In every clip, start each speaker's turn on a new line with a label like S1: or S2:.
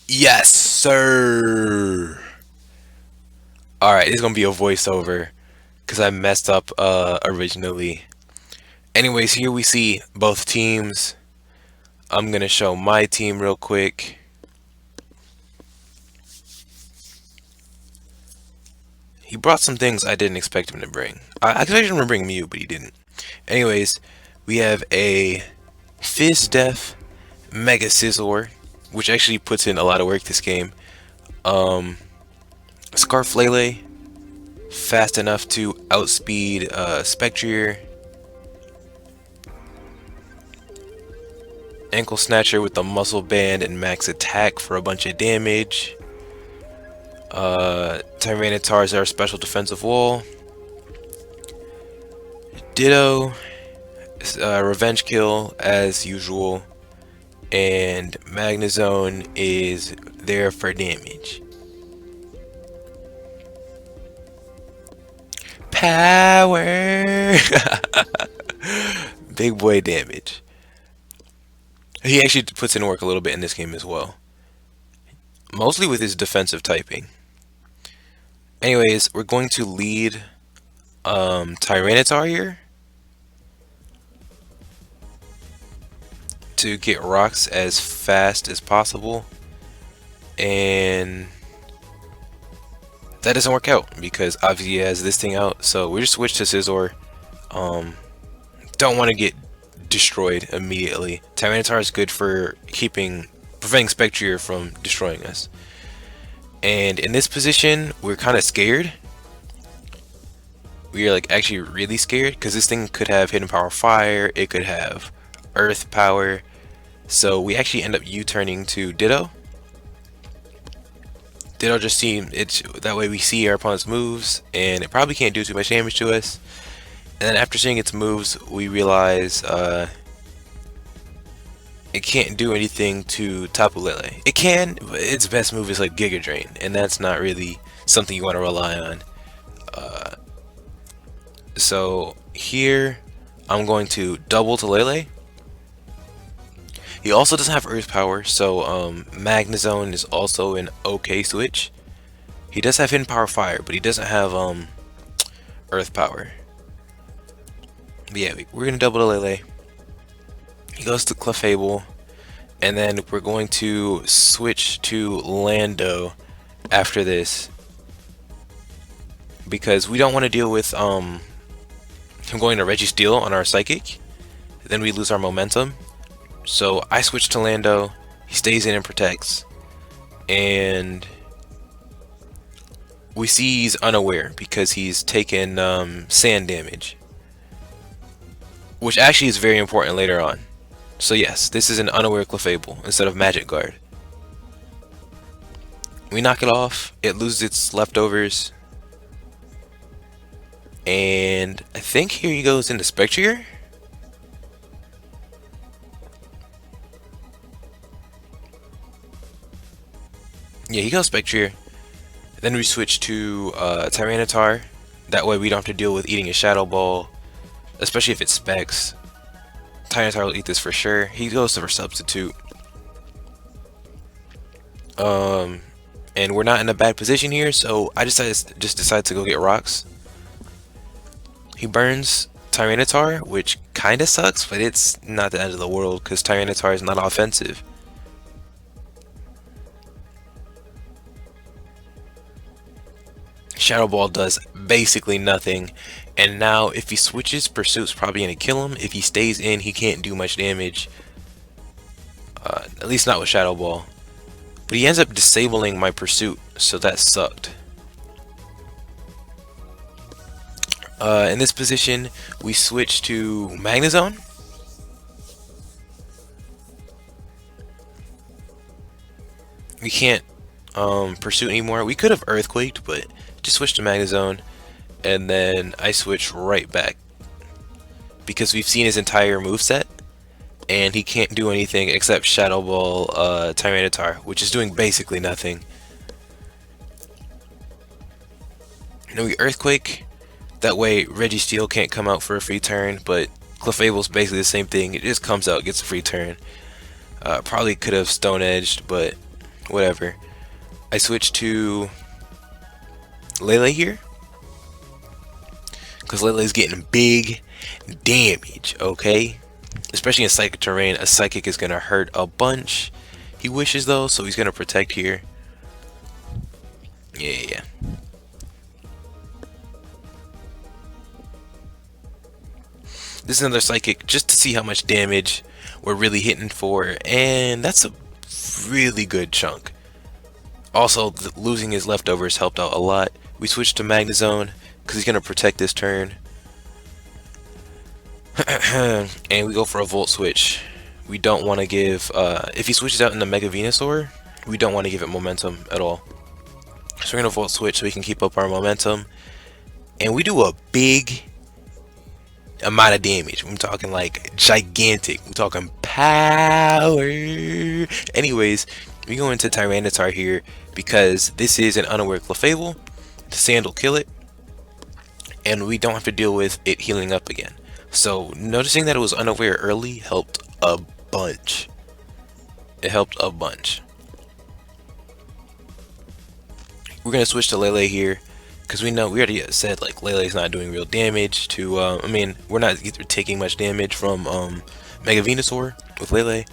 S1: Yes, sir. All right, it's gonna be a voiceover because I messed up originally. Anyways, here we see both teams. I'm gonna show my team real quick. He brought some things I didn't expect him to bring. I expected him to bring Mew, but he didn't. Anyways, we have a Fizz Def Mega Scizor, which actually puts in a lot of work this game. Um, Scarflele, fast enough to outspeed Spectrier. Ankle Snatcher with the Muscle Band and max attack for a bunch of damage. Tyranitar's our special defensive wall. Ditto, Revenge Kill as usual. And Magnezone is there for damage. Power! Big boy damage. He actually puts in work a little bit in this game as well. Mostly with his defensive typing. Anyways, we're going to lead Tyranitar here to get rocks as fast as possible. And that doesn't work out because obviously he has this thing out. So we just switch to Scizor. Don't want to get destroyed immediately. Tyranitar is good for preventing Spectrier from destroying us. And in this position, we're kind of scared. We are like actually really scared because this thing could have Hidden Power Fire. It could have Earth Power. So we actually end up U-turning to Ditto. Ditto just seems that way we see our opponent's moves, and it probably can't do too much damage to us. And then after seeing its moves, we realize it can't do anything to Tapu Lele. It can, but its best move is like Giga Drain, and that's not really something you want to rely on. So here, I'm going to double to Lele. He also doesn't have Earth Power, so Magnezone is also an okay switch. He does have Hidden Power Fire, but he doesn't have Earth Power. But yeah, we're gonna double to Lele. He goes to Clefable, and then we're going to switch to Lando after this because we don't want to deal with him going to Registeel on our Psychic. Then we lose our momentum. So I switch to Lando. He stays in and protects, and we see he's unaware because he's taken sand damage, which actually is very important later on. So yes, this is an unaware Clefable instead of Magic Guard. We knock it off, it loses its leftovers, and I think here he goes into Spectrier. Yeah, he goes Spectrier. Then we switch to Tyranitar. That way we don't have to deal with eating a Shadow Ball, especially if it specs. Tyranitar will eat this for sure. He goes for Substitute. And we're not in a bad position here, so I just decide to go get rocks. He burns Tyranitar, which kinda sucks, but it's not the end of the world because Tyranitar is not offensive. Shadow Ball does basically nothing, and now if he switches, Pursuit's probably gonna kill him. If he stays in, he can't do much damage. At least not with Shadow Ball. But he ends up disabling my Pursuit, so that sucked. In this position, we switch to Magnezone. We can't Pursuit anymore. We could have Earthquaked, but just switch to Magnezone, and then I switch right back because we've seen his entire moveset, and he can't do anything except Shadow Ball Tyranitar, which is doing basically nothing. And then we Earthquake. That way Registeel can't come out for a free turn, but Clefable's basically the same thing. It just comes out, gets a free turn. Probably could have Stone Edged, but whatever. I switch to Lele here because Lele's getting big damage, okay? Especially in psychic terrain, a psychic is gonna hurt a bunch. He wishes though, so he's gonna protect here. Yeah. This is another psychic just to see how much damage we're really hitting for, and that's a really good chunk. Also, losing his leftovers helped out a lot. We switched to Magnezone because he's gonna protect this turn. And we go for a Volt switch. We don't want to give, if he switches out into Mega Venusaur, we don't want to give it momentum at all. So we're going to Volt switch so we can keep up our momentum. And we do a big amount of damage. I'm talking like gigantic. We're talking power. Anyways, we go into Tyranitar here because this is an unaware Clefable. The Sand will kill it. And we don't have to deal with it healing up again. So noticing that it was unaware early helped a bunch. It helped a bunch. We're gonna switch to Lele here because we already said like Lele's not doing real damage to. I mean, we're not taking much damage from Mega Venusaur with Lele.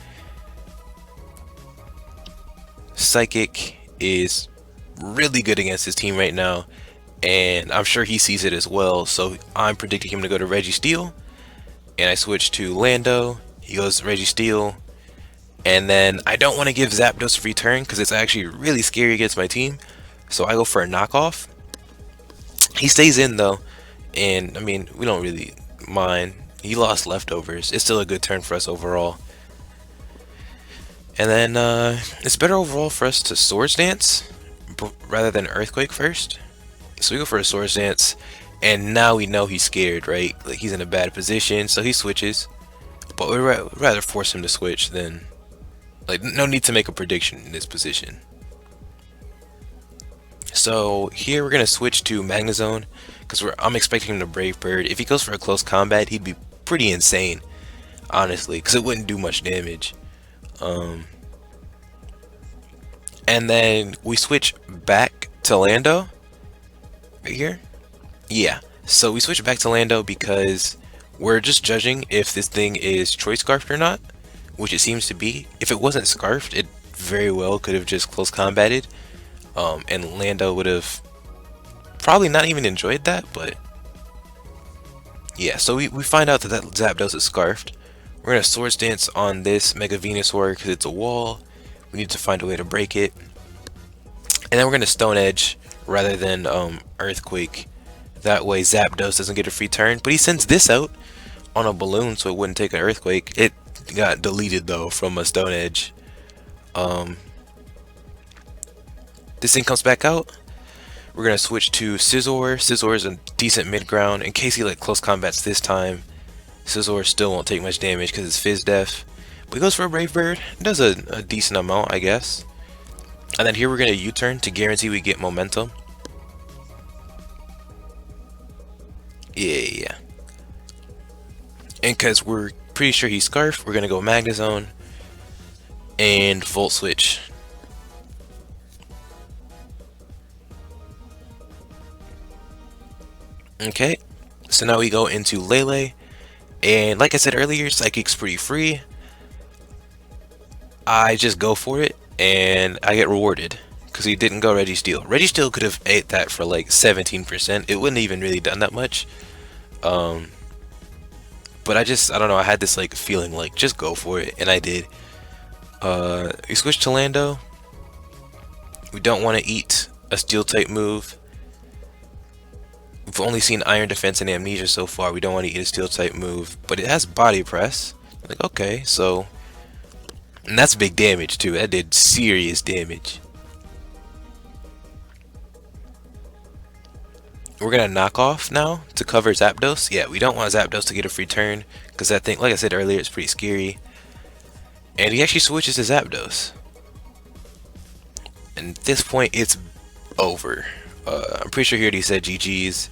S1: Psychic is really good against his team right now, and I'm sure he sees it as well. So I'm predicting him to go to Registeel. And I switch to Lando. He goes Registeel. And then I don't want to give Zapdos a free turn because it's actually really scary against my team. So I go for a knockoff. He stays in though. And I mean, we don't really mind. He lost leftovers. It's still a good turn for us overall. And then it's better overall for us to Swords Dance rather than Earthquake first. So we go for a Swords Dance. And now we know he's scared, right? Like he's in a bad position, so he switches. But we'd rather force him to switch than, like, no need to make a prediction in this position. So here we're gonna switch to Magnezone because I'm expecting him to Brave Bird. If he goes for a close combat, he'd be pretty insane, honestly, because it wouldn't do much damage. And then we switch back to Lando right here. Yeah, so we switch back to Lando because we're just judging if this thing is Choice Scarfed or not, which it seems to be. If it wasn't Scarfed, it very well could have just close combated, and Lando would have probably not even enjoyed that, but yeah, so we find out that Zapdos is Scarfed. We're going to Swords Dance on this Mega Venusaur because it's a wall. We need to find a way to break it. And then we're going to Stone Edge rather than Earthquake. That way Zapdos doesn't get a free turn, but he sends this out on a balloon so it wouldn't take an Earthquake. It got deleted though from a Stone Edge. This thing comes back out. We're gonna switch to Scizor. Scizor is a decent mid ground. In case he like close combats this time, Scizor still won't take much damage because it's Fizz Def. But he goes for a Brave Bird. It does a decent amount, I guess. And then here we're gonna U-turn to guarantee we get momentum. Yeah. And because we're pretty sure he's Scarf, we're gonna go Magnezone and Volt Switch. Okay, so now we go into Lele, and like I said earlier, Psychic's pretty free. I just go for it, and I get rewarded because he didn't go Registeel. Registeel could have ate that for like 17%. It wouldn't even really done that much. But I don't know, I had this like feeling like just go for it, and I did. We switched to Lando. We don't want to eat a Steel type move. We've only seen Iron Defense and Amnesia so far. We don't want to eat a Steel type move, but it has Body Press. Like, okay, so, and that's big damage too. That did serious damage. We're gonna knock off now to cover Zapdos. Yeah, we don't want Zapdos to get a free turn because that thing, like I said earlier, it's pretty scary. And he actually switches to Zapdos. And at this point, it's over. I'm pretty sure he already said GG's.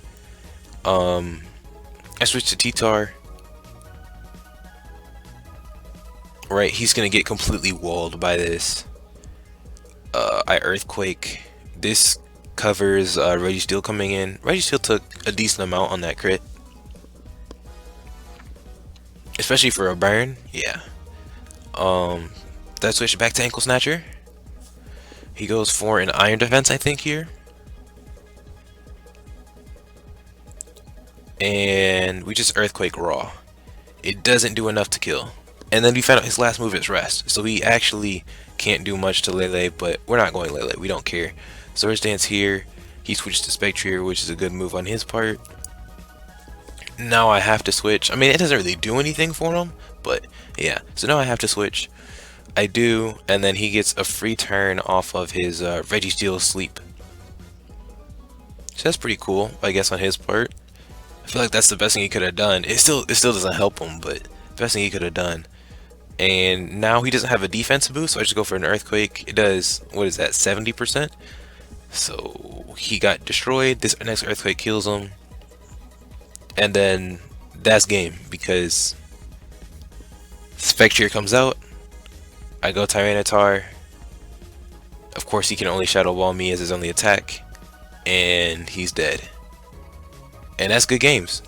S1: I switched to T-Tar. Right, he's gonna get completely walled by this. I Earthquake. This covers Registeel coming in. Registeel took a decent amount on that crit. Especially for a burn, yeah. That switch back to Ankle Snatcher. He goes for an Iron Defense, I think, here. And we just Earthquake Raw. It doesn't do enough to kill. And then we found out his last move is Rest. So he actually can't do much to Lele, but we're not going Lele. We don't care. Swords Dance here. He switched to Spectrier, which is a good move on his part. Now I have to switch. I mean, it doesn't really do anything for him, but yeah. So now I have to switch. I do, and then he gets a free turn off of his Registeel Sleep. So that's pretty cool, I guess, on his part. I feel like that's the best thing he could have done. It still doesn't help him, but the best thing he could have done. And now he doesn't have a defense boost, so I just go for an Earthquake. It does, what is that, 70%? So he got destroyed. This next Earthquake kills him. And then that's game, because Spectrier comes out. I go Tyranitar. Of course, he can only Shadow Ball me as his only attack. And he's dead. And that's good games.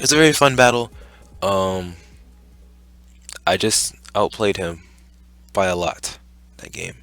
S1: It's a very fun battle. I just outplayed him by a lot that game.